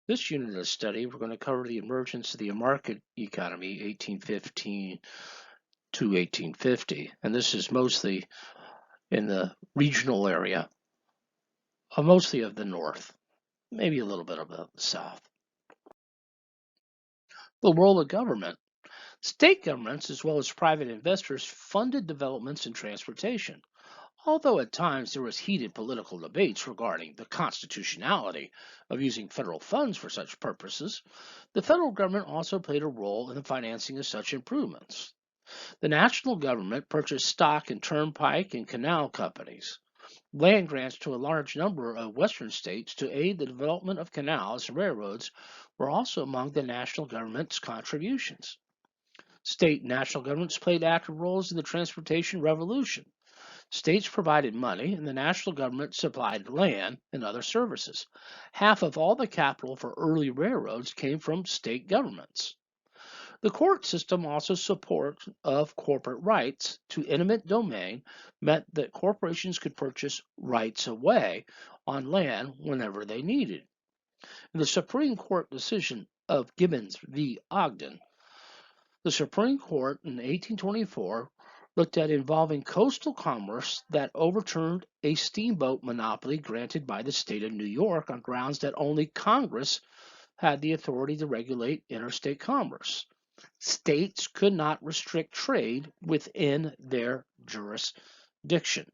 This unit of study, we're going to cover the emergence of the market economy, 1815 to 1850, and this is mostly in the regional area, mostly of the North, maybe a little bit of the South. The role of government. State governments, as well as private investors, funded developments in transportation. Although at times there was heated political debates regarding the constitutionality of using federal funds for such purposes, the federal government also played a role in the financing of such improvements. The national government purchased stock in turnpike and canal companies. Land grants to a large number of western states to aid the development of canals and railroads were also among the national government's contributions. State and national governments played active roles in the transportation revolution. States provided money, and the national government supplied land and other services. Half of all the capital for early railroads came from state governments. The court system also support of corporate rights to eminent domain meant that corporations could purchase rights of way on land whenever they needed. In the Supreme Court decision of Gibbons v. Ogden, the Supreme Court in 1824 looked at involving coastal commerce that overturned a steamboat monopoly granted by the state of New York on grounds that only Congress had the authority to regulate interstate commerce. States could not restrict trade within their jurisdiction.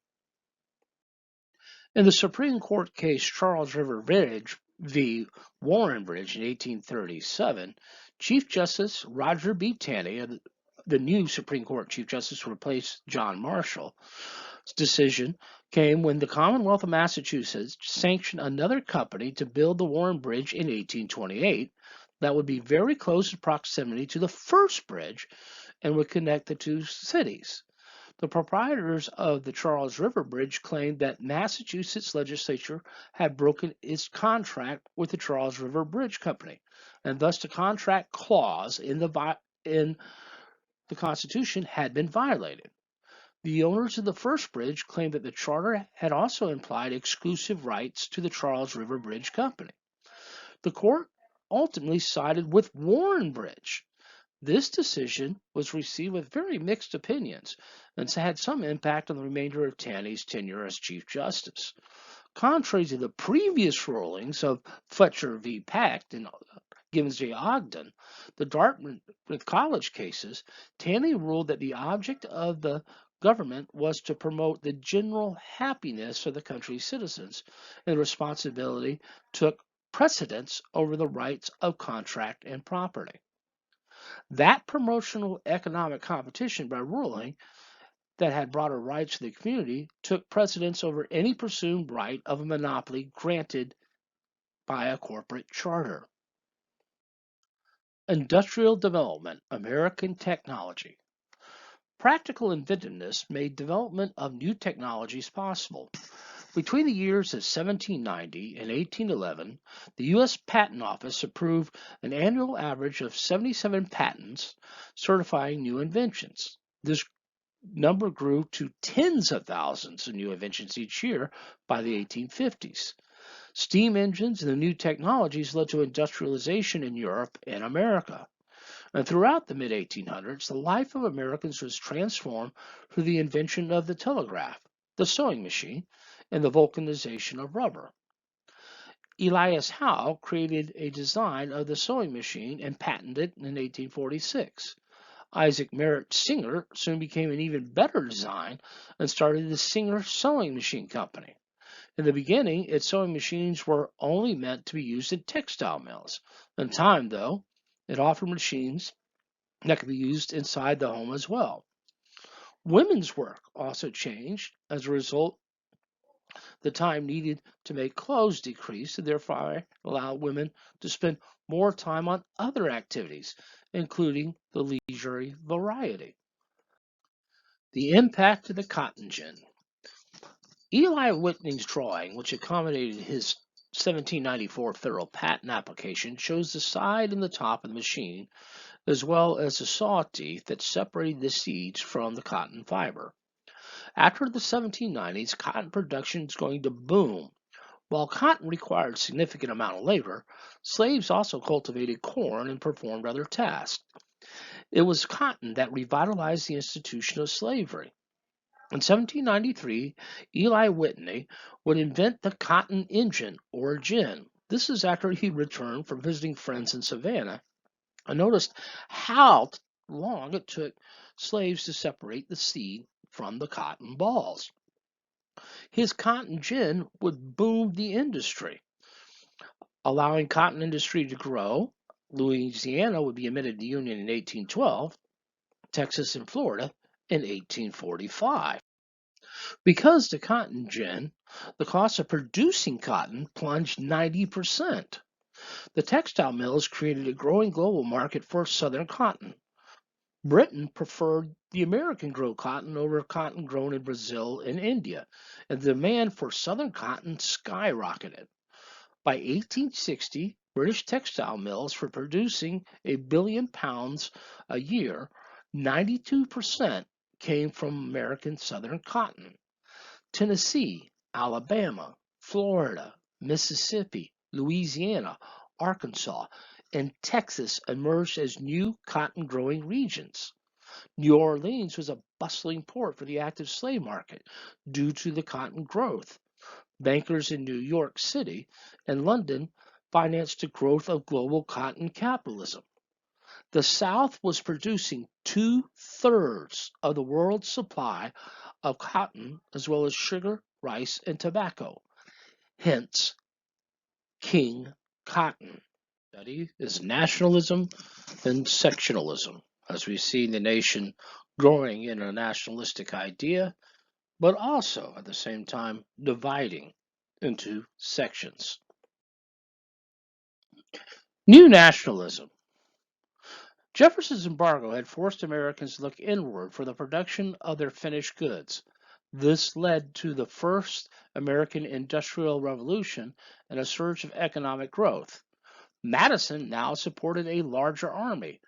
In the Supreme Court case Charles River Bridge v. Warren Bridge in 1837, Chief Justice Roger B. Taney, the new Supreme Court Chief Justice who replaced John Marshall's decision, came when the Commonwealth of Massachusetts sanctioned another company to build the Warren Bridge in 1828 that would be very close in proximity to the first bridge and would connect the two cities. The proprietors of the Charles River Bridge claimed that Massachusetts legislature had broken its contract with the Charles River Bridge Company, and thus the contract clause in the Constitution had been violated. The owners of the first bridge claimed that the charter had also implied exclusive rights to the Charles River Bridge Company. The court ultimately sided with Warren Bridge. This decision was received with very mixed opinions and had some impact on the remainder of Taney's tenure as Chief Justice. Contrary to the previous rulings of Fletcher v. Peck and Gibbons v. Ogden, the Dartmouth College cases, Taney ruled that the object of the government was to promote the general happiness of the country's citizens, and responsibility took precedence over the rights of contract and property. That promotional economic competition by ruling that had broader rights to the community took precedence over any presumed right of a monopoly granted by a corporate charter. Industrial development, American technology. Practical inventiveness made development of new technologies possible. Between the years of 1790 and 1811, the U.S. Patent Office approved an annual average of 77 patents certifying new inventions. This number grew to tens of thousands of new inventions each year by the 1850s. Steam engines and the new technologies led to industrialization in Europe and America. And throughout the mid-1800s, the life of Americans was transformed through the invention of the telegraph, the sewing machine, and the vulcanization of rubber. Elias Howe created a design of the sewing machine and patented it in 1846. Isaac Merritt Singer soon became an even better design and started the Singer Sewing Machine Company. In the beginning, its sewing machines were only meant to be used in textile mills. In time, though, it offered machines that could be used inside the home as well. Women's work also changed. As a result, the time needed to make clothes decreased, and therefore allowed women to spend more time on other activities, including the leisurely variety. The impact of the cotton gin. Eli Whitney's drawing, which accommodated his 1794 federal patent application, shows the side and the top of the machine, as well as the saw teeth that separated the seeds from the cotton fiber. After the 1790s, cotton production is going to boom. While cotton required a significant amount of labor, slaves also cultivated corn and performed other tasks. It was cotton that revitalized the institution of slavery. In 1793, Eli Whitney would invent the cotton engine, or gin. This is after he returned from visiting friends in Savannah and noticed how long it took slaves to separate the seed from the cotton balls. His cotton gin would boom the industry, allowing cotton industry to grow. Louisiana would be admitted to the Union in 1812, Texas and Florida in 1845. Because the cotton gin, the cost of producing cotton plunged 90%. The textile mills created a growing global market for Southern cotton. Britain preferred the American grown cotton over cotton grown in Brazil and India, and the demand for Southern cotton skyrocketed. By 1860, British textile mills were producing a billion pounds a year. 92% came from American Southern cotton. Tennessee, Alabama, Florida, Mississippi, Louisiana, Arkansas, and Texas emerged as new cotton growing regions. New Orleans was a bustling port for the active slave market due to the cotton growth. Bankers in New York City and London financed the growth of global cotton capitalism. The South was producing two-thirds of the world's supply of cotton, as well as sugar, rice, and tobacco. Hence, King Cotton. Study is nationalism and sectionalism, as we see the nation growing in a nationalistic idea, but also at the same time dividing into sections. New nationalism. Jefferson's embargo had forced Americans to look inward for the production of their finished goods. This led to the first American Industrial Revolution and a surge of economic growth. Madison now supported a larger army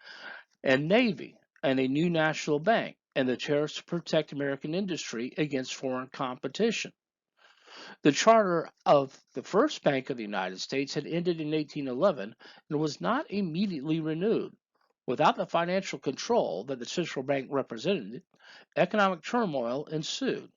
and navy and a new national bank and the tariffs to protect American industry against foreign competition. The charter of the First Bank of the United States had ended in 1811 and was not immediately renewed. Without the financial control that the central bank represented, economic turmoil ensued.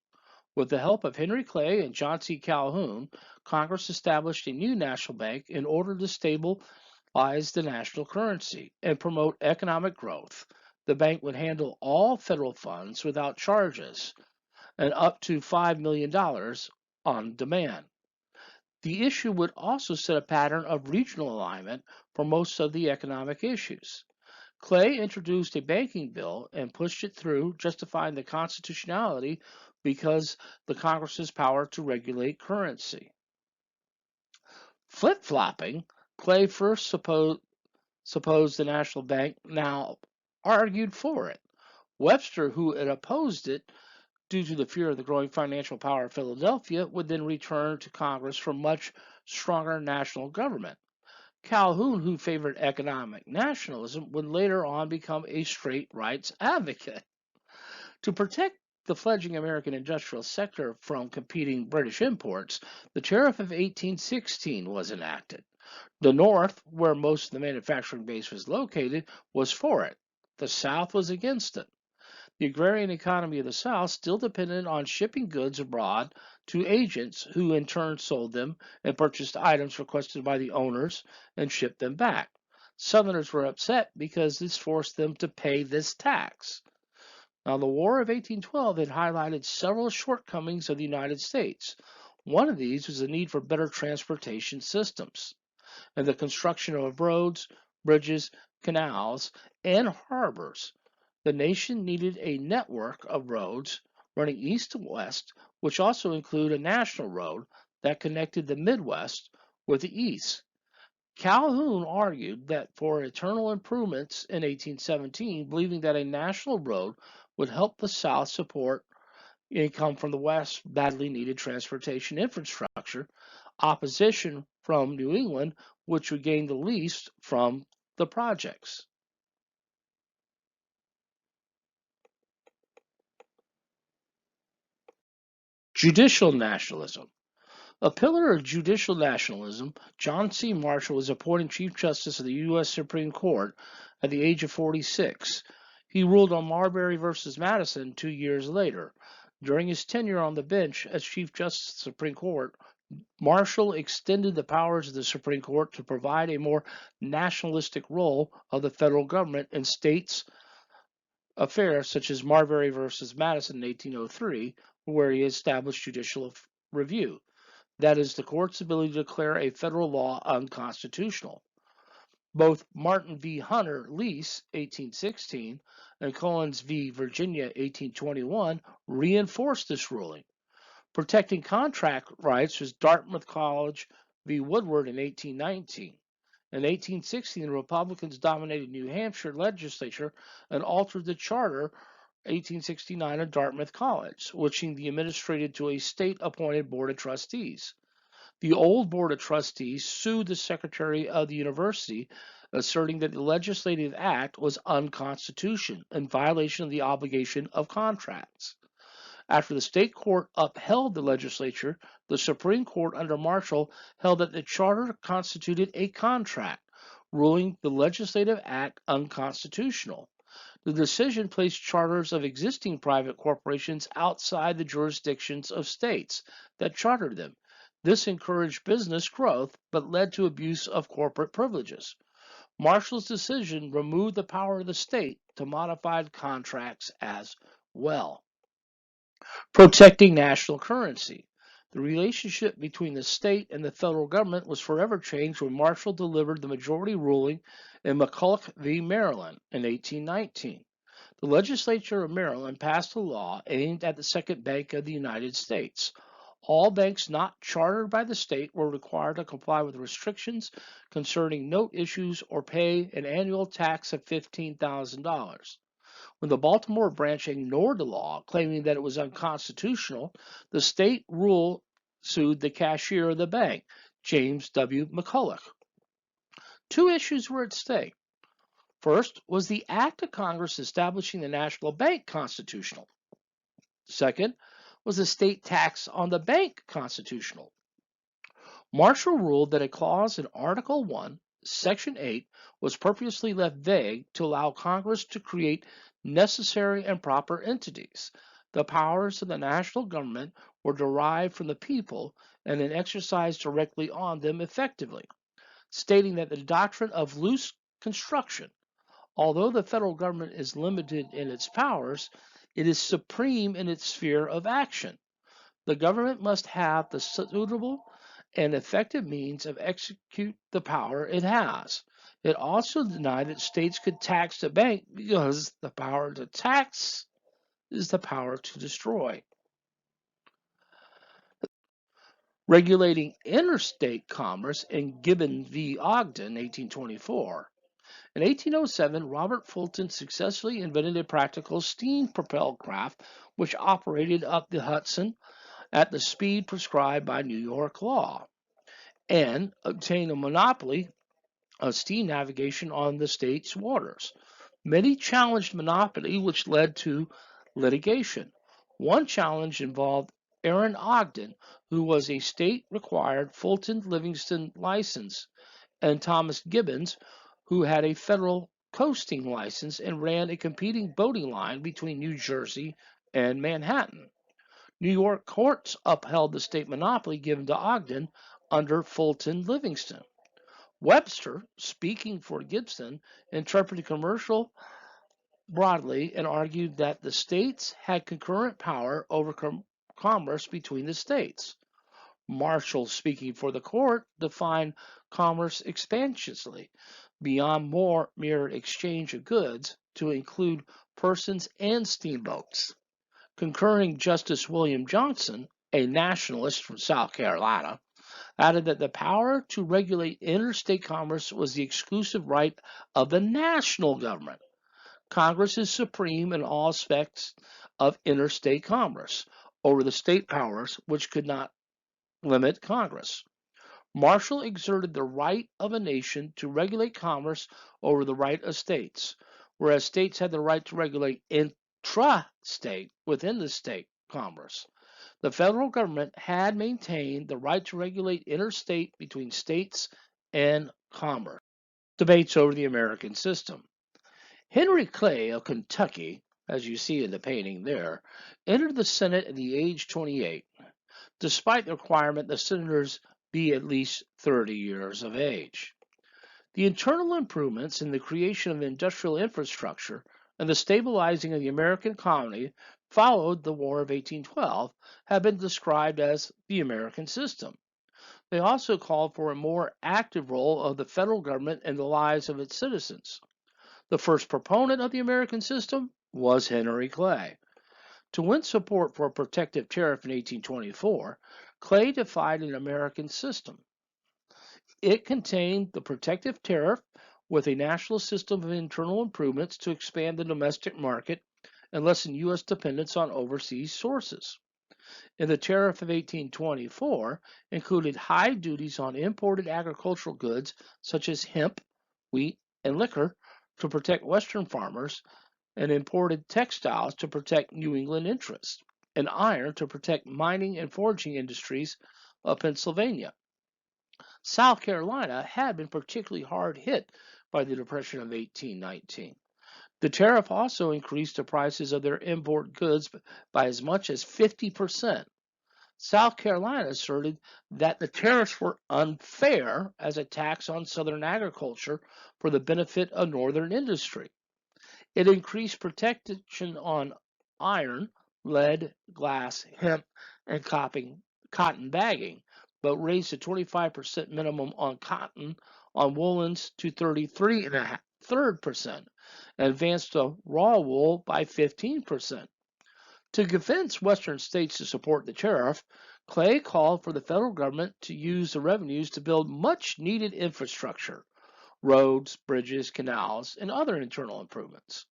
With the help of Henry Clay and John C. Calhoun, Congress established a new national bank in order to stabilize the national currency and promote economic growth. The bank would handle all federal funds without charges and up to $5 million on demand. The issue would also set a pattern of regional alignment for most of the economic issues. Clay introduced a banking bill and pushed it through, justifying the constitutionality because the Congress's power to regulate currency. Flip-flopping, Clay first supposed the national bank, now argued for it. Webster, who had opposed it due to the fear of the growing financial power of Philadelphia, would then return to Congress for much stronger national government. Calhoun, who favored economic nationalism, would later on become a straight rights advocate. To protect the fledgling American industrial sector from competing British imports, the Tariff of 1816 was enacted. The North, where most of the manufacturing base was located, was for it. The South was against it. The agrarian economy of the South still depended on shipping goods abroad to agents who in turn sold them and purchased items requested by the owners and shipped them back. Southerners were upset because this forced them to pay this tax. Now, the War of 1812 had highlighted several shortcomings of the United States. One of these was the need for better transportation systems and the construction of roads, bridges, canals, and harbors. The nation needed a network of roads running east to west, which also include a national road that connected the Midwest with the East. Calhoun argued that for eternal improvements in 1817, believing that a national road would help the South support income from the West badly needed transportation infrastructure, opposition from New England, which would gain the least from the projects. Judicial nationalism. A pillar of judicial nationalism, John C. Marshall was appointed Chief Justice of the U.S. Supreme Court at the age of 46. He ruled on Marbury versus Madison 2 years later. During his tenure on the bench as Chief Justice of the Supreme Court, Marshall extended the powers of the Supreme Court to provide a more nationalistic role of the federal government in states' affairs, such as Marbury versus Madison in 1803, where he established judicial review. That is, the court's ability to declare a federal law unconstitutional. Both Martin v. Hunter Lease, 1816, and Collins v. Virginia, 1821, reinforced this ruling. Protecting contract rights was Dartmouth College v. Woodward in 1819. In 1816, the Republicans dominated New Hampshire legislature and altered the charter 1869 of Dartmouth College, switching the administrative to a state-appointed board of trustees. The old board of trustees sued the secretary of the university, asserting that the legislative act was unconstitutional in violation of the obligation of contracts. After the state court upheld the legislature, the Supreme Court under Marshall held that the charter constituted a contract, ruling the legislative act unconstitutional. The decision placed charters of existing private corporations outside the jurisdictions of states that chartered them. This encouraged business growth, but led to abuse of corporate privileges. Marshall's decision removed the power of the state to modify contracts as well. Protecting national currency. The relationship between the state and the federal government was forever changed when Marshall delivered the majority ruling in McCulloch v. Maryland in 1819. The legislature of Maryland passed a law aimed at the Second Bank of the United States. All banks not chartered by the state were required to comply with restrictions concerning note issues or pay an annual tax of $15,000. When the Baltimore branch ignored the law, claiming that it was unconstitutional, the state rule sued the cashier of the bank, James W. McCulloch. Two issues were at stake. First, was the act of Congress establishing the national bank constitutional? Second, was the state tax on the bank constitutional? Marshall ruled that a clause in Article 1, Section 8 was purposely left vague to allow Congress to create necessary and proper entities. The powers of the national government were derived from the people and then exercised directly on them effectively, stating that the doctrine of loose construction, although the federal government is limited in its powers, it is supreme in its sphere of action. The government must have the suitable and effective means of execute the power it has. It also denied that states could tax the bank because the power to tax is the power to destroy. Regulating interstate commerce in Gibbon v. Ogden, 1824. In 1807, Robert Fulton successfully invented a practical steam-propelled craft which operated up the Hudson at the speed prescribed by New York law, and obtained a monopoly of steam navigation on the state's waters. Many challenged monopoly, which led to litigation. One challenge involved Aaron Ogden, who was a state-required Fulton-Livingston license, and Thomas Gibbons, who had a federal coasting license and ran a competing boating line between New Jersey and Manhattan. New York courts upheld the state monopoly given to Ogden under Fulton-Livingston. Webster, speaking for Gibson, interpreted commercial broadly and argued that the states had concurrent power over commerce between the states. Marshall, speaking for the court, defined commerce expansively beyond mere exchange of goods to include persons and steamboats. Concurring Justice William Johnson, a nationalist from South Carolina, added that the power to regulate interstate commerce was the exclusive right of the national government. Congress is supreme in all aspects of interstate commerce over the state powers, which could not limit Congress. Marshall exerted the right of a nation to regulate commerce over the right of states, whereas states had the right to regulate intra-state within the state commerce. the federal government had maintained the right to regulate interstate between states and commerce. Debates over the American system. Henry Clay of Kentucky, as you see in the painting there, entered the Senate at the age 28, despite the requirement that senators be at least 30 years of age. The internal improvements in the creation of industrial infrastructure and the stabilizing of the American economy followed the War of 1812 have been described as the American system. They also called for a more active role of the federal government in the lives of its citizens. The first proponent of the American system was Henry Clay. To win support for a protective tariff in 1824, Clay defined an American system. It contained the protective tariff with a national system of internal improvements to expand the domestic market and lessen U.S. dependence on overseas sources. And the tariff of 1824 included high duties on imported agricultural goods such as hemp, wheat, and liquor to protect Western farmers, and imported textiles to protect New England interests, and iron to protect mining and foraging industries of Pennsylvania. South Carolina had been particularly hard hit by the Depression of 1819. The tariff also increased the prices of their import goods by as much as 50%. South Carolina asserted that the tariffs were unfair as a tax on Southern agriculture for the benefit of Northern industry. It increased protection on iron, lead, glass, hemp, and cotton bagging, but raised the 25% minimum on cotton on woolens to 33.3%, and advanced the raw wool by 15%. To convince Western states to support the tariff, Clay called for the federal government to use the revenues to build much needed infrastructure, roads, bridges, canals, and other internal improvements.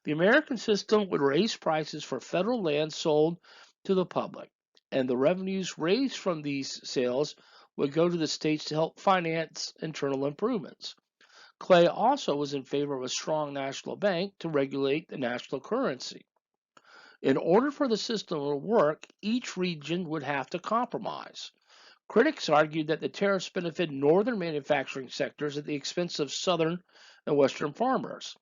The American system would raise prices for federal land sold to the public, and the revenues raised from these sales would go to the states to help finance internal improvements. Clay also was in favor of a strong national bank to regulate the national currency. In order for the system to work, each region would have to compromise. Critics argued that the tariffs benefited northern manufacturing sectors at the expense of southern and western farmers.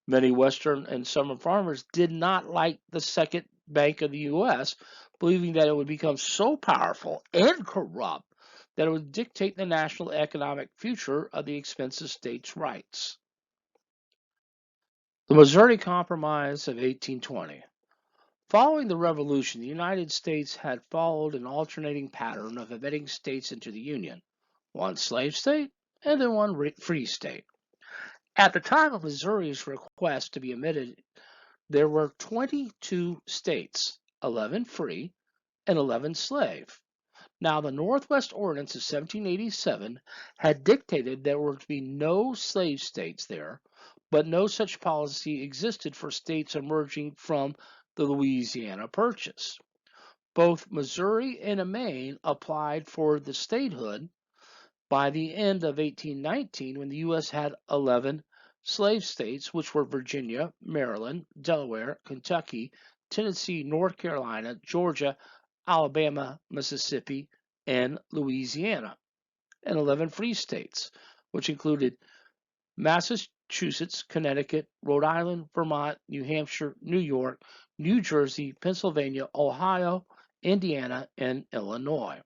Many western and southern farmers did not like the second bank of the U.S., believing that it would become so powerful and corrupt that it would dictate the national economic future at the expense of states' rights. The Missouri Compromise of 1820. Following the Revolution, the United States had followed an alternating pattern of admitting states into the Union, one slave state and then one free state. At the time of Missouri's request to be admitted, there were 22 states, 11 free and 11 slave. Now, the Northwest Ordinance of 1787 had dictated there were to be no slave states there, but no such policy existed for states emerging from the Louisiana Purchase. Both Missouri and Maine applied for the statehood by the end of 1819 when the U.S. had 11 slave states, which were Virginia, Maryland, Delaware, Kentucky, Tennessee, North Carolina, Georgia, Alabama, Mississippi, and Louisiana, and 11 free states, which included Massachusetts, Connecticut, Rhode Island, Vermont, New Hampshire, New York, New Jersey, Pennsylvania, Ohio, Indiana, and Illinois.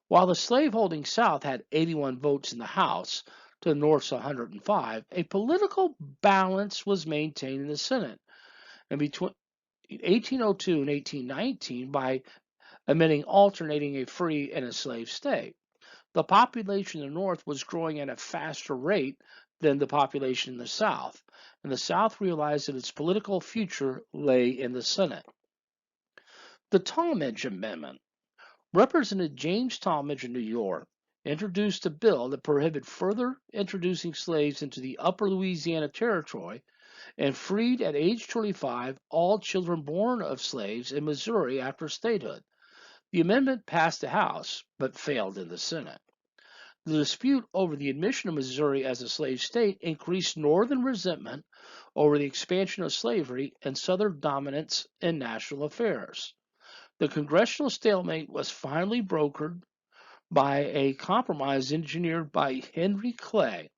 While the slaveholding South had 81 votes in the House to the North's 105, a political balance was maintained in the Senate. And between 1802 and 1819, by admitting alternating a free and a slave state, the population in the North was growing at a faster rate than the population in the South, and the South realized that its political future lay in the Senate. The Talmadge Amendment. Representative James Talmadge of New York introduced a bill that prohibited further introducing slaves into the upper Louisiana Territory and freed at age 25 all children born of slaves in Missouri after statehood. The amendment passed the House, but failed in the Senate. The dispute over the admission of Missouri as a slave state increased Northern resentment over the expansion of slavery and Southern dominance in national affairs. The congressional stalemate was finally brokered by a compromise engineered by Henry Clay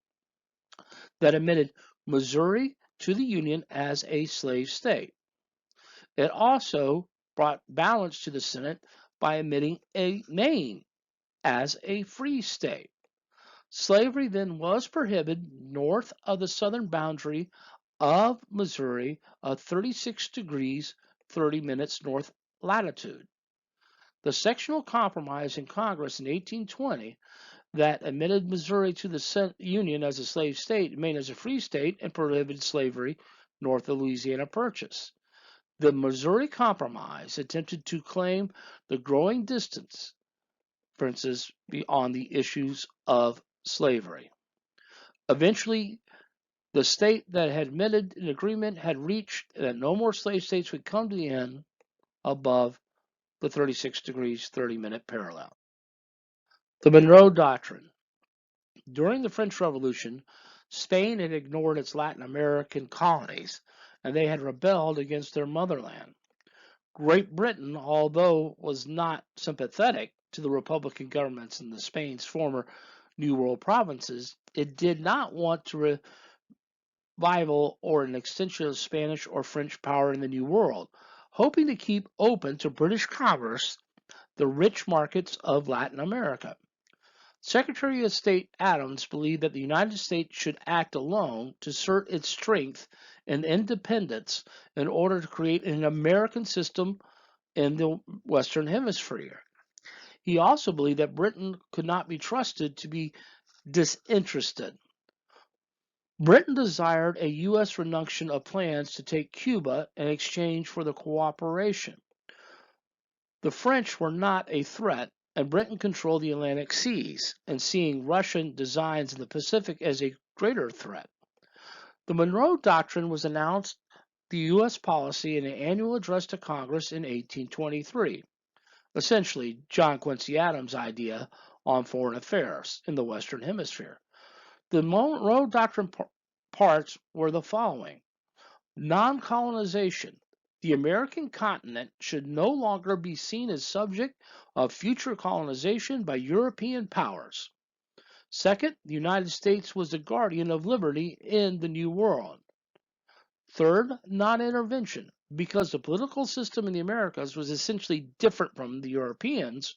that admitted Missouri to the Union as a slave state. It also brought balance to the Senate by admitting Maine as a free state. Slavery then was prohibited north of the southern boundary of Missouri of 36 degrees 30 minutes north latitude. The sectional compromise in Congress in 1820 that admitted Missouri to the Union as a slave state, Maine as a free state, and prohibited slavery north of Louisiana Purchase. The Missouri Compromise attempted to claim the growing distance differences on the issues of slavery. Eventually, the state that had admitted an agreement had reached that no more slave states would come to the end above the 36 degrees 30-minute parallel. The Monroe Doctrine. During the French Revolution, Spain had ignored its Latin American colonies, and they had rebelled against their motherland. Great Britain, although was not sympathetic to the Republican governments in the Spain's former New World provinces, it did not want to revival or an extension of Spanish or French power in the New World, hoping to keep open to British commerce the rich markets of Latin America. Secretary of State Adams believed that the United States should act alone to assert its strength and independence in order to create an American system in the Western Hemisphere. He also believed that Britain could not be trusted to be disinterested. Britain desired a U.S. renunciation of plans to take Cuba in exchange for the cooperation. The French were not a threat, and Britain controlled the Atlantic seas, and seeing Russian designs in the Pacific as a greater threat. The Monroe Doctrine was announced the U.S. policy in an annual address to Congress in 1823, essentially John Quincy Adams' idea on foreign affairs in the Western Hemisphere. The Monroe Doctrine parts were the following. Non-colonization. The American continent should no longer be seen as subject of future colonization by European powers. Second, the United States was the guardian of liberty in the New World. Third, non-intervention. Because the political system in the Americas was essentially different from the Europeans,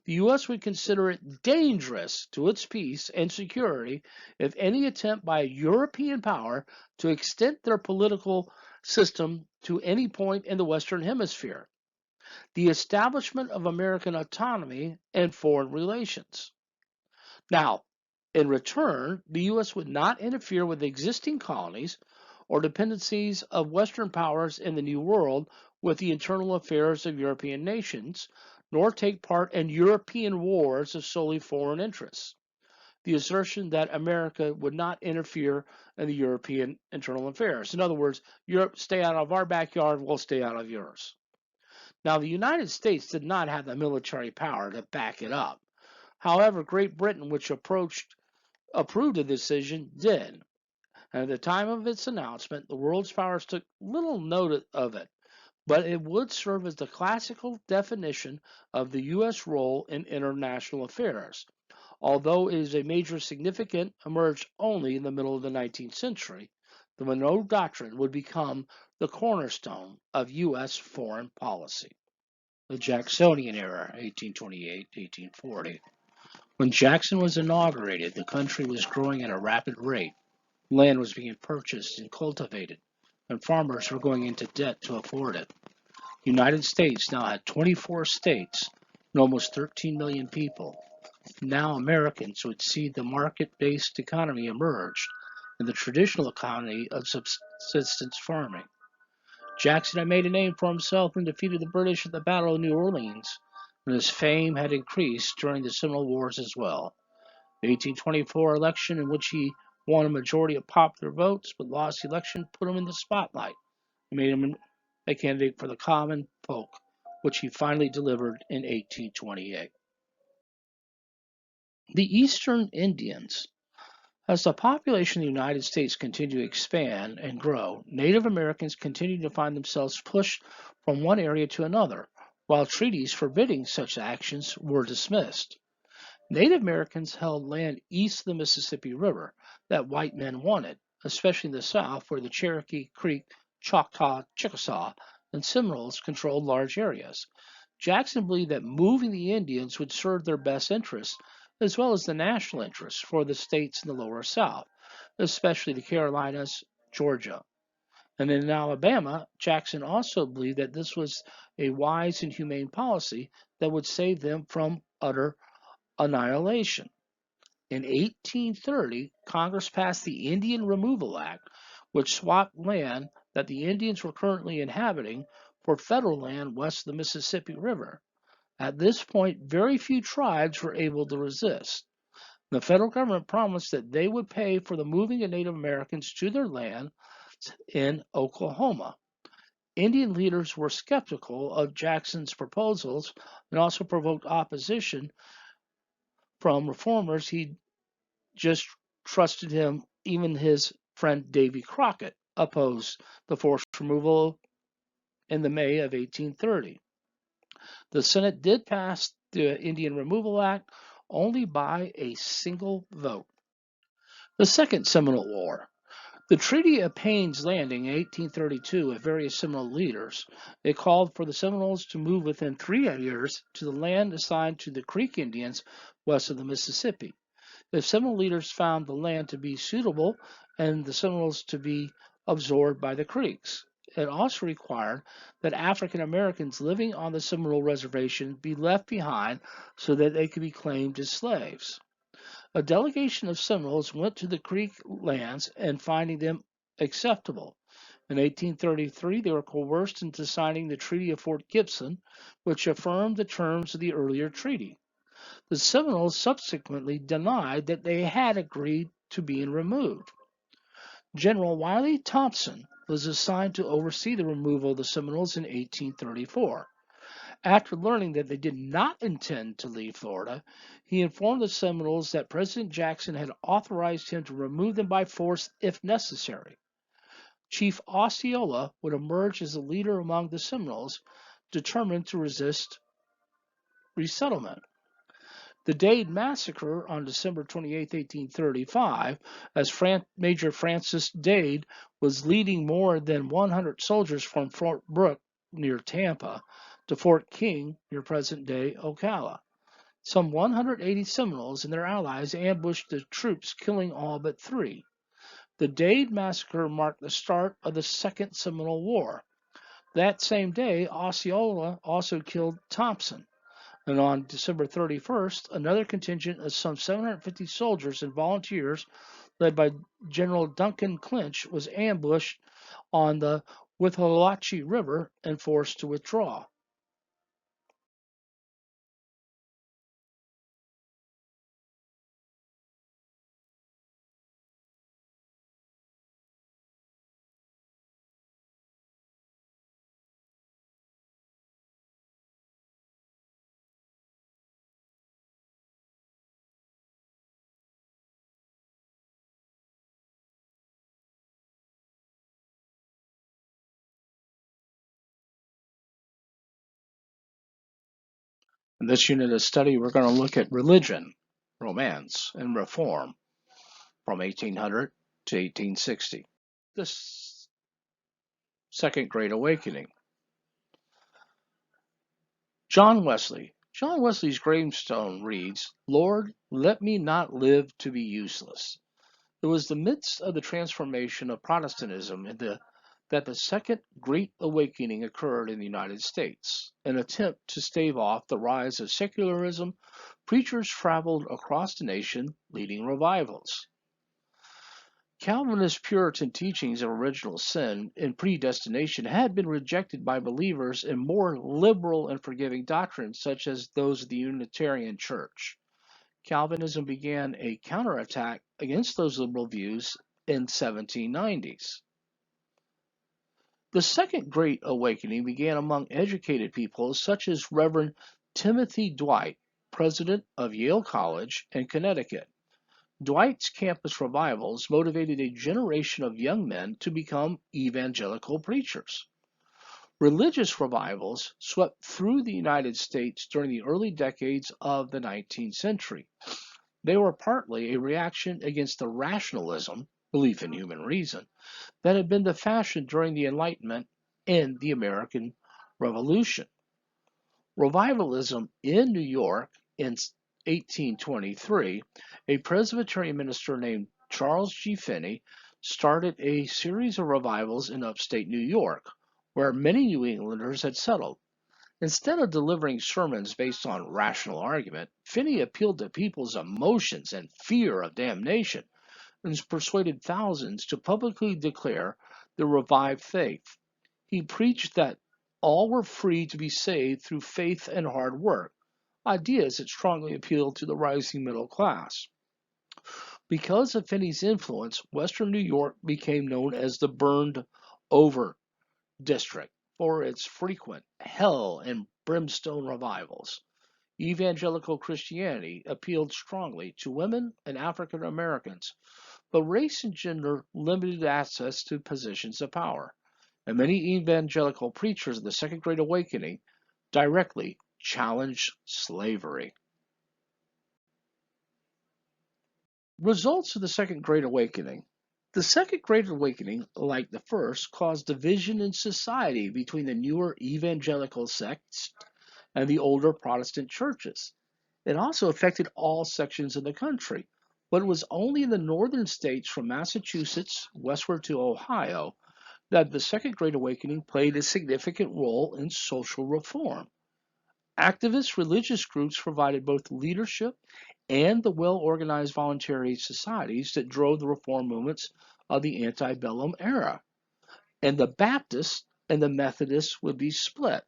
the U.S. would consider it dangerous to its peace and security if any attempt by a European power to extend their political system to any point in the Western Hemisphere. The establishment of American autonomy and foreign relations. Now, in return, the U.S. would not interfere with existing colonies or dependencies of Western powers in the New World with the internal affairs of European nations, nor take part in European wars of solely foreign interests. The assertion that America would not interfere in the European internal affairs. In other words, Europe, stay out of our backyard, we'll stay out of yours. Now, the United States did not have the military power to back it up. However, Great Britain, which approved the decision, did. And at the time of its announcement, the world's powers took little note of it, but it would serve as the classical definition of the U.S. role in international affairs. Although it is a major significant emerged only in the middle of the 19th century, the Monroe Doctrine would become the cornerstone of U.S. foreign policy. The Jacksonian era, 1828-1840. When Jackson was inaugurated, the country was growing at a rapid rate. Land was being purchased and cultivated, and farmers were going into debt to afford it. The United States now had 24 states and almost 13 million people. Now Americans would see the market-based economy emerge and the traditional economy of subsistence farming. Jackson had made a name for himself and defeated the British at the Battle of New Orleans, and his fame had increased during the Seminole Wars as well. The 1824 election, in which he won a majority of popular votes but lost the election, put him in the spotlight and made him a candidate for the common folk, which he finally delivered in 1828. The Eastern Indians. As the population of the United States continued to expand and grow, Native Americans continued to find themselves pushed from one area to another, while treaties forbidding such actions were dismissed. Native Americans held land east of the Mississippi River that white men wanted, especially in the South where the Cherokee, Creek, Choctaw, Chickasaw, and Seminoles controlled large areas. Jackson believed that moving the Indians would serve their best interests, as well as the national interests for the states in the lower South, especially the Carolinas, Georgia. And in Alabama, Jackson also believed that this was a wise and humane policy that would save them from utter annihilation. In 1830, Congress passed the Indian Removal Act, which swapped land that the Indians were currently inhabiting for federal land west of the Mississippi River. At this point, very few tribes were able to resist. The federal government promised that they would pay for the moving of Native Americans to their land in Oklahoma. Indian leaders were skeptical of Jackson's proposals and also provoked opposition from reformers. He just trusted him. Even his friend Davy Crockett opposed the forced removal in the May of 1830. The Senate did pass the Indian Removal Act only by a single vote. The Second Seminole War. The Treaty of Payne's Landing in 1832 with various Seminole leaders, it called for the Seminoles to move within 3 years to the land assigned to the Creek Indians west of the Mississippi. If Seminole leaders found the land to be suitable and the Seminoles to be absorbed by the Creeks. It also required that African Americans living on the Seminole reservation be left behind so that they could be claimed as slaves. A delegation of Seminoles went to the Creek lands and finding them acceptable. In 1833, they were coerced into signing the Treaty of Fort Gibson, which affirmed the terms of the earlier treaty. The Seminoles subsequently denied that they had agreed to being removed. General Wiley Thompson was assigned to oversee the removal of the Seminoles in 1834. After learning that they did not intend to leave Florida, he informed the Seminoles that President Jackson had authorized him to remove them by force if necessary. Chief Osceola would emerge as a leader among the Seminoles, determined to resist resettlement. The Dade Massacre on December 28, 1835, as Major Francis Dade was leading more than 100 soldiers from Fort Brooke near Tampa to Fort King near present-day Ocala. Some 180 Seminoles and their allies ambushed the troops, killing all but 3. The Dade Massacre marked the start of the Second Seminole War. That same day, Osceola also killed Thompson. And on December 31st, another contingent of some 750 soldiers and volunteers, led by General Duncan Clinch, was ambushed on the Withlacoochee River and forced to withdraw. In this unit of study, we're going to look at religion, romance, and reform from 1800 to 1860. The Second Great Awakening. John Wesley. John Wesley's gravestone reads, "Lord, let me not live to be useless." It was the midst of the transformation of Protestantism that the Second Great Awakening occurred in the United States. An attempt to stave off the rise of secularism, preachers traveled across the nation leading revivals. Calvinist Puritan teachings of original sin and predestination had been rejected by believers in more liberal and forgiving doctrines, such as those of the Unitarian Church. Calvinism began a counterattack against those liberal views in 1790s. The Second Great Awakening began among educated people such as Reverend Timothy Dwight, president of Yale College in Connecticut. Dwight's campus revivals motivated a generation of young men to become evangelical preachers. Religious revivals swept through the United States during the early decades of the 19th century. They were partly a reaction against the rationalism, belief in human reason, that had been the fashion during the Enlightenment and the American Revolution. Revivalism in New York in 1823, a Presbyterian minister named Charles G. Finney started a series of revivals in upstate New York, where many New Englanders had settled. Instead of delivering sermons based on rational argument, Finney appealed to people's emotions and fear of damnation and persuaded thousands to publicly declare the revived faith. He preached that all were free to be saved through faith and hard work, ideas that strongly appealed to the rising middle class. Because of Finney's influence, Western New York became known as the Burned Over District for its frequent hell and brimstone revivals. Evangelical Christianity appealed strongly to women and African Americans, but race and gender limited access to positions of power, and many evangelical preachers of the Second Great Awakening directly challenged slavery. Results of the Second Great Awakening. The Second Great Awakening, like the first, caused division in society between the newer evangelical sects and the older Protestant churches. It also affected all sections of the country, but it was only in the northern states from Massachusetts westward to Ohio that the Second Great Awakening played a significant role in social reform. Activist religious groups provided both leadership and the well-organized voluntary societies that drove the reform movements of the antebellum era. And the Baptists and the Methodists would be split.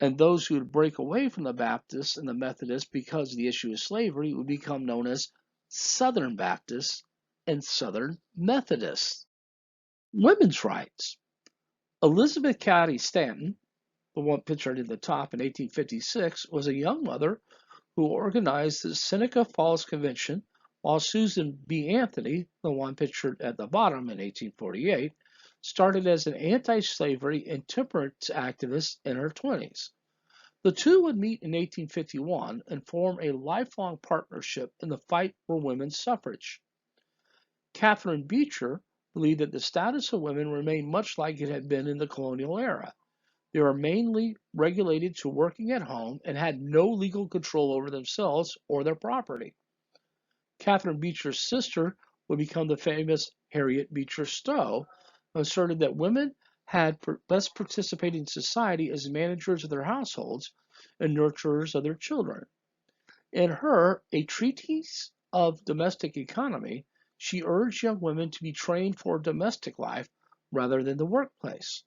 And those who would break away from the Baptists and the Methodists because of the issue of slavery would become known as Southern Baptists and Southern Methodists. Women's rights. Elizabeth Cady Stanton, the one pictured at the top in 1856, was a young mother who organized the Seneca Falls Convention, while Susan B. Anthony, the one pictured at the bottom in 1848, started as an anti-slavery and temperance activist in her 20s. The two would meet in 1851 and form a lifelong partnership in the fight for women's suffrage. Catherine Beecher believed that the status of women remained much like it had been in the colonial era. They were mainly regulated to working at home and had no legal control over themselves or their property. Catherine Beecher's sister would become the famous Harriet Beecher Stowe, who asserted that women had best participated in society as managers of their households and nurturers of their children. In her A Treatise of Domestic Economy, she urged young women to be trained for domestic life rather than the workplace.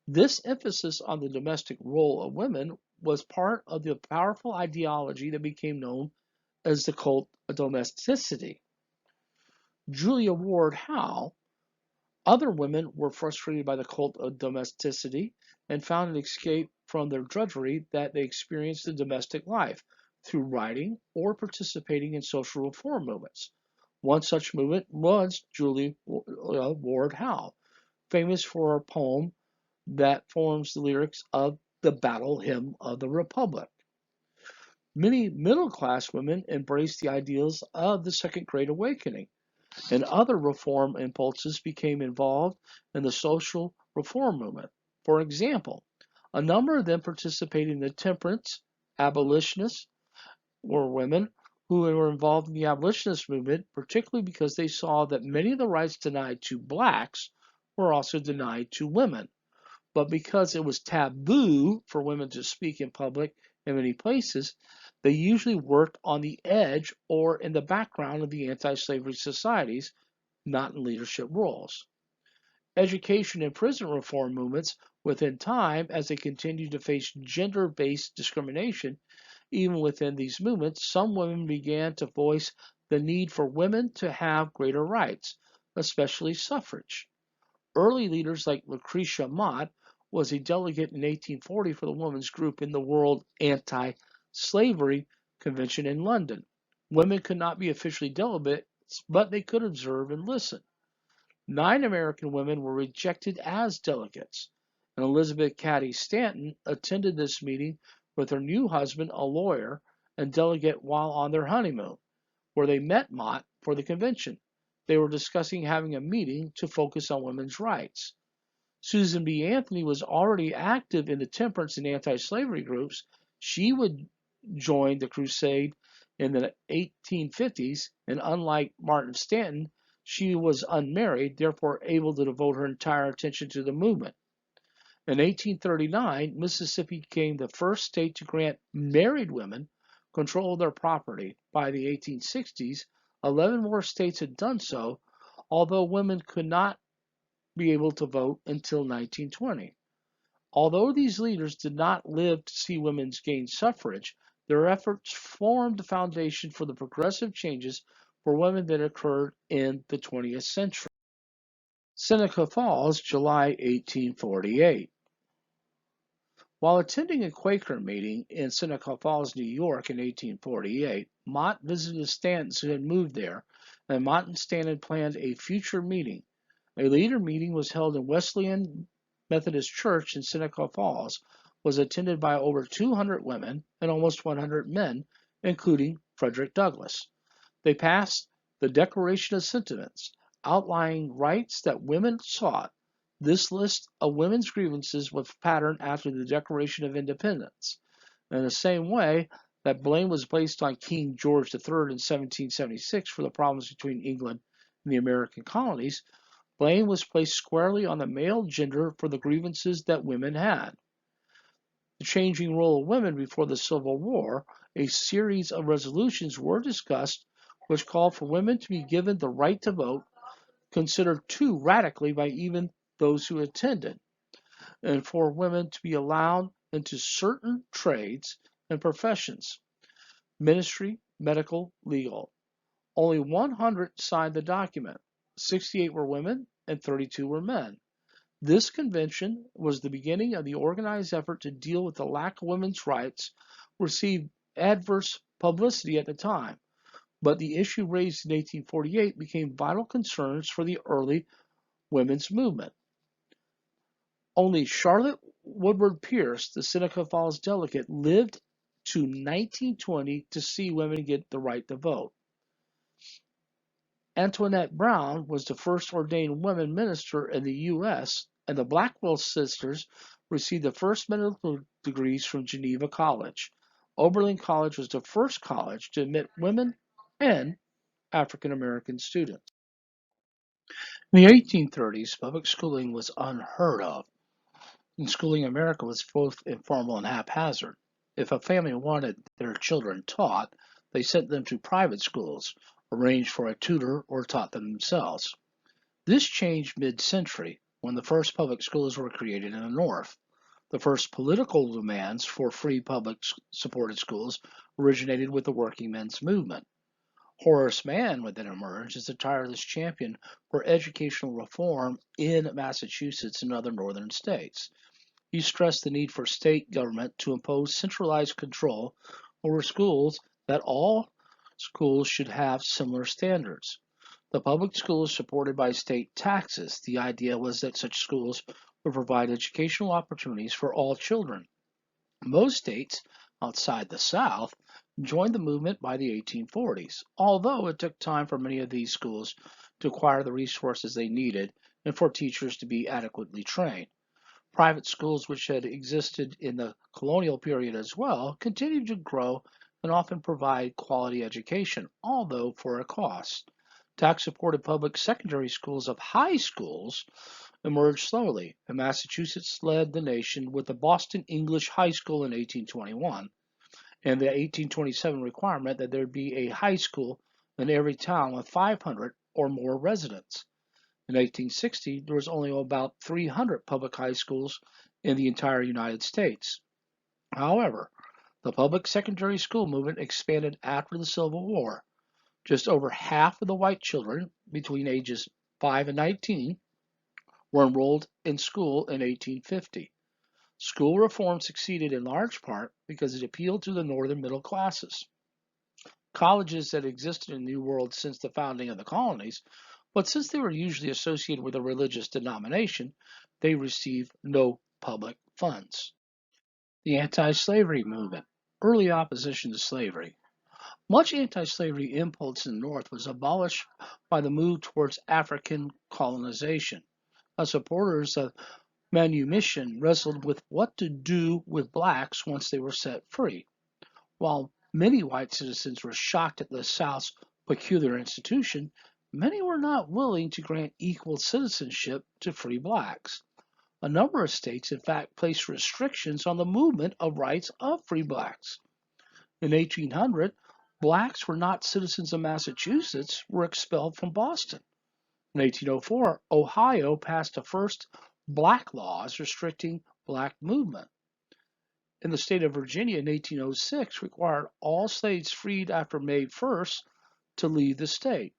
This emphasis on the domestic role of women was part of the powerful ideology that became known as the cult of domesticity. Julia Ward Howe, other women were frustrated by the cult of domesticity and found an escape from their drudgery that they experienced in domestic life through writing or participating in social reform movements. One such movement was Julia Ward Howe, famous for her poem that forms the lyrics of the Battle Hymn of the Republic. Many middle-class women embraced the ideals of the Second Great Awakening, and other reform impulses became involved in the social reform movement. For example, a number of them participated in the temperance. Abolitionists were women who were involved in the abolitionist movement, particularly because they saw that many of the rights denied to blacks were also denied to women. But because it was taboo for women to speak in public in many places, they usually worked on the edge or in the background of the anti-slavery societies, not in leadership roles. Education and prison reform movements within time, as they continued to face gender-based discrimination, even within these movements, some women began to voice the need for women to have greater rights, especially suffrage. Early leaders like Lucretia Mott was a delegate in 1840 for the women's group in the World Anti-Slavery Convention in London. Women could not be officially delegates, but they could observe and listen. 9 American women were rejected as delegates, and Elizabeth Cady Stanton attended this meeting with her new husband, a lawyer, and delegate while on their honeymoon, where they met Mott for the convention. They were discussing having a meeting to focus on women's rights. Susan B. Anthony was already active in the temperance and anti-slavery groups. She would join the crusade in the 1850s, and unlike Martin Stanton, she was unmarried, therefore able to devote her entire attention to the movement. In 1839, Mississippi became the first state to grant married women control of their property. By the 1860s, 11 more states had done so, although women could not be able to vote until 1920. Although these leaders did not live to see women gain suffrage, their efforts formed the foundation for the progressive changes for women that occurred in the 20th century. Seneca Falls, July 1848. While attending a Quaker meeting in Seneca Falls, New York in 1848, Mott visited the Stantons who had moved there, and Mott and Stanton planned a future meeting. A later meeting was held in Wesleyan Methodist Church in Seneca Falls, was attended by over 200 women and almost 100 men, including Frederick Douglass. They passed the Declaration of Sentiments, outlining rights that women sought. This list of women's grievances was patterned after the Declaration of Independence. In the same way that blame was placed on King George III in 1776 for the problems between England and the American colonies, blame was placed squarely on the male gender for the grievances that women had. The changing role of women before the Civil War, a series of resolutions were discussed which called for women to be given the right to vote, considered too radically by even those who attended, and for women to be allowed into certain trades and professions: ministry, medical, legal. Only 100 signed the document. 68 were women and 32 were men. This convention was the beginning of the organized effort to deal with the lack of women's rights, received adverse publicity at the time, but the issue raised in 1848 became vital concerns for the early women's movement. Only Charlotte Woodward Pierce, the Seneca Falls delegate, lived to 1920 to see women get the right to vote. Antoinette Brown was the first ordained woman minister in the U.S., and the Blackwell sisters received the first medical degrees from Geneva College. Oberlin College was the first college to admit women and African American students. In the 1830s, public schooling was unheard of, and schooling in America was both informal and haphazard. If a family wanted their children taught, they sent them to private schools, arranged for a tutor, or taught them themselves. This changed mid-century when the first public schools were created in the North. The first political demands for free public supported schools originated with the working men's movement. Horace Mann would then emerge as a tireless champion for educational reform in Massachusetts and other northern states. He stressed the need for state government to impose centralized control over schools, that all schools should have similar standards. The public schools supported by state taxes. The idea was that such schools would provide educational opportunities for all children. Most states outside the South joined the movement by the 1840s, although it took time for many of these schools to acquire the resources they needed and for teachers to be adequately trained. Private schools, which had existed in the colonial period as well, continued to grow and often provide quality education, although for a cost. Tax-supported public secondary schools of high schools emerged slowly, and Massachusetts led the nation with the Boston English High School in 1821 and the 1827 requirement that there be a high school in every town with 500 or more residents. In 1860, there was only about 300 public high schools in the entire United States. However, the public secondary school movement expanded after the Civil War. Just over half of the white children between ages 5 and 19 were enrolled in school in 1850. School reform succeeded in large part because it appealed to the northern middle classes. Colleges that existed in the New World since the founding of the colonies, but since they were usually associated with a religious denomination, they received no public funds. The anti-slavery movement, early opposition to slavery. Much anti-slavery impulse in the North was abolished by the move towards African colonization. The supporters of manumission wrestled with what to do with blacks once they were set free. While many white citizens were shocked at the South's peculiar institution, many were not willing to grant equal citizenship to free blacks. A number of states, in fact, placed restrictions on the movement of rights of free blacks. In 1800, blacks were not citizens of Massachusetts were expelled from Boston. In 1804, Ohio passed the first black laws restricting black movement. In the state of Virginia in 1806, required all slaves freed after May 1st to leave the state.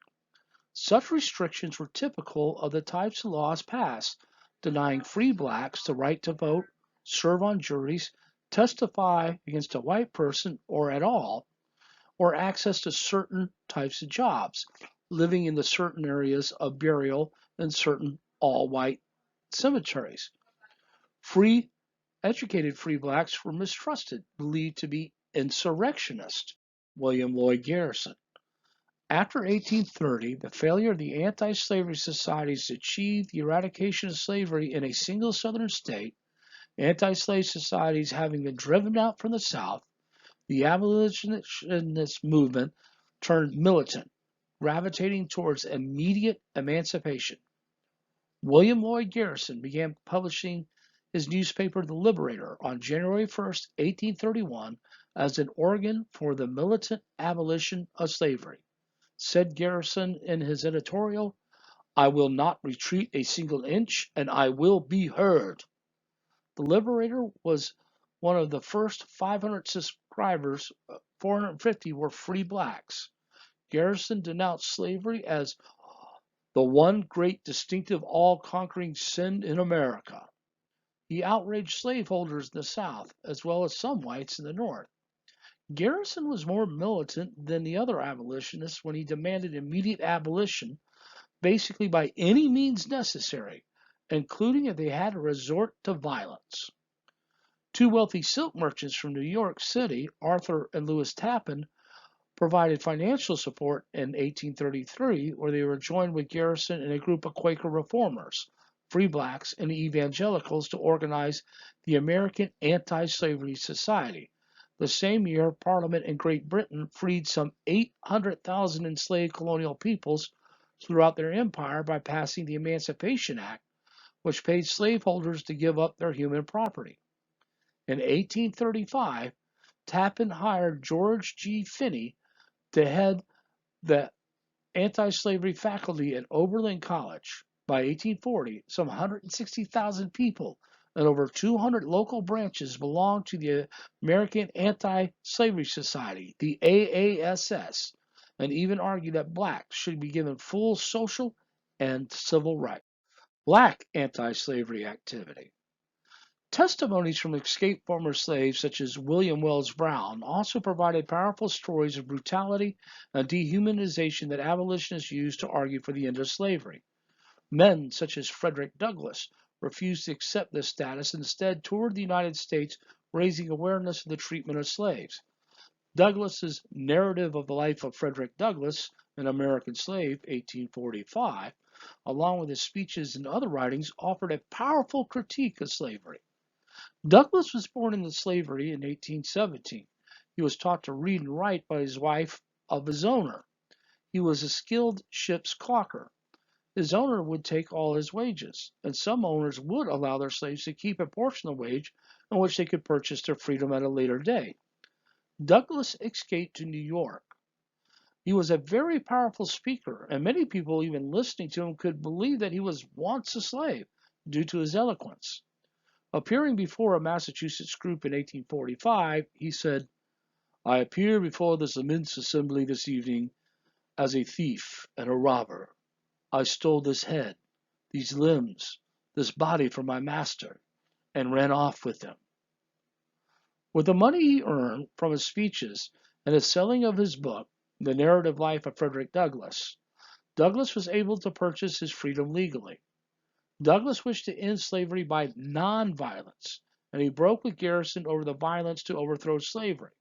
Such restrictions were typical of the types of laws passed, denying free blacks the right to vote, serve on juries, testify against a white person or at all, or access to certain types of jobs, living in the certain areas of burial in certain all-white cemeteries. Free, educated free blacks were mistrusted, believed to be insurrectionists. William Lloyd Garrison. After 1830, the failure of the anti-slavery societies to achieve the eradication of slavery in a single southern state, anti-slave societies having been driven out from the South, the abolitionist movement turned militant, gravitating towards immediate emancipation. William Lloyd Garrison began publishing his newspaper, The Liberator, on January 1st, 1831, as an organ for the militant abolition of slavery. Said Garrison in his editorial, "I will not retreat a single inch, and I will be heard." The Liberator was one of the first 500 subscribers. 450 were free blacks. Garrison denounced slavery as the one great distinctive all-conquering sin in America. He outraged slaveholders in the South, as well as some whites in the North. Garrison was more militant than the other abolitionists when he demanded immediate abolition, basically by any means necessary, including if they had to resort to violence. Two wealthy silk merchants from New York City, Arthur and Louis Tappan, provided financial support in 1833, where they were joined with Garrison and a group of Quaker reformers, free blacks, and evangelicals to organize the American Anti-Slavery Society. The same year, Parliament in Great Britain freed some 800,000 enslaved colonial peoples throughout their empire by passing the Emancipation Act, which paid slaveholders to give up their human property. In 1835, Tappan hired George G. Finney to head the anti-slavery faculty at Oberlin College. By 1840, some 160,000 people and over 200 local branches belonged to the American Anti-Slavery Society, the AASS, and even argued that blacks should be given full social and civil rights. Black anti-slavery activity. Testimonies from escaped former slaves such as William Wells Brown also provided powerful stories of brutality and dehumanization that abolitionists used to argue for the end of slavery. Men such as Frederick Douglass refused to accept this status and instead toured the United States raising awareness of the treatment of slaves. Douglass's Narrative of the Life of Frederick Douglass, an American Slave, 1845, along with his speeches and other writings, offered a powerful critique of slavery. Douglass was born into slavery in 1817. He was taught to read and write by his wife of his owner. He was a skilled ship's caulker. His owner would take all his wages, and some owners would allow their slaves to keep a portion of the wage on which they could purchase their freedom at a later date. Douglass escaped to New York. He was a very powerful speaker, and many people even listening to him could believe that he was once a slave due to his eloquence. Appearing before a Massachusetts group in 1845, he said, "I appear before this immense assembly this evening as a thief and a robber. I stole this head, these limbs, this body from my master, and ran off with them." With the money he earned from his speeches and the selling of his book, The Narrative Life of Frederick Douglass, Douglass was able to purchase his freedom legally. Douglas wished to end slavery by nonviolence, and he broke with Garrison over the violence to overthrow slavery.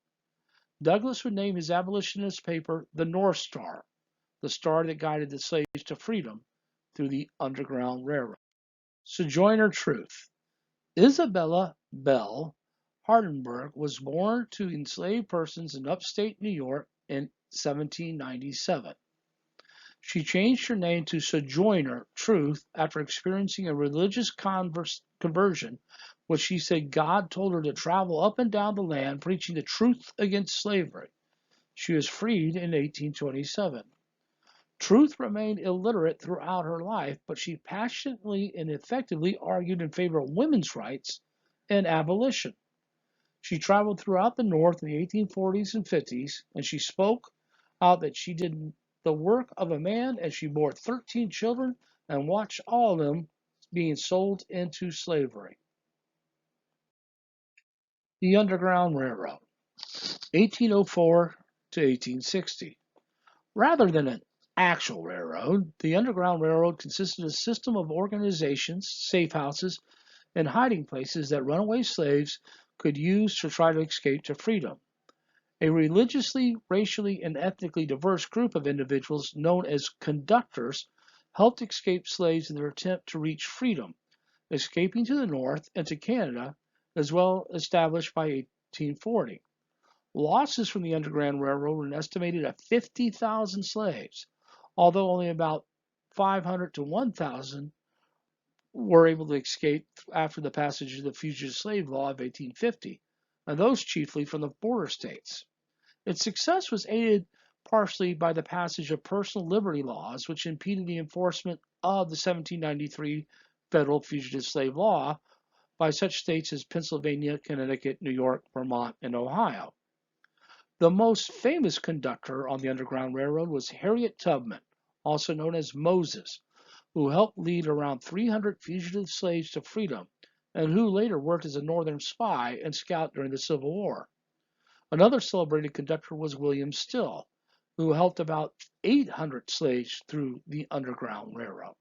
Douglas would name his abolitionist paper the North Star, the star that guided the slaves to freedom through the Underground Railroad. Sojourner Truth. Isabella Belle Hardenberg was born to enslaved persons in upstate New York in 1797. She changed her name to Sojourner Truth after experiencing a religious conversion, which she said God told her to travel up and down the land preaching the truth against slavery. She was freed in 1827. Truth remained illiterate throughout her life, but she passionately and effectively argued in favor of women's rights and abolition. She traveled throughout the North in the 1840s and 50s, and she spoke out that she did the work of a man as she bore 13 children and watched all of them being sold into slavery. The Underground Railroad, 1804 to 1860. Rather than an actual railroad, the Underground Railroad consisted of a system of organizations, safe houses, and hiding places that runaway slaves could use to try to escape to freedom. A religiously, racially, and ethnically diverse group of individuals known as conductors helped escape slaves in their attempt to reach freedom, escaping to the north and to Canada, as well established by 1840. Losses from the Underground Railroad were estimated at 50,000 slaves, although only about 500 to 1,000 were able to escape after the passage of the Fugitive Slave Law of 1850, and those chiefly from the border states. Its success was aided partially by the passage of personal liberty laws, which impeded the enforcement of the 1793 federal fugitive slave law by such states as Pennsylvania, Connecticut, New York, Vermont, and Ohio. The most famous conductor on the Underground Railroad was Harriet Tubman, also known as Moses, who helped lead around 300 fugitive slaves to freedom, and who later worked as a Northern spy and scout during the Civil War. Another celebrated conductor was William Still, who helped about 800 slaves through the Underground Railroad.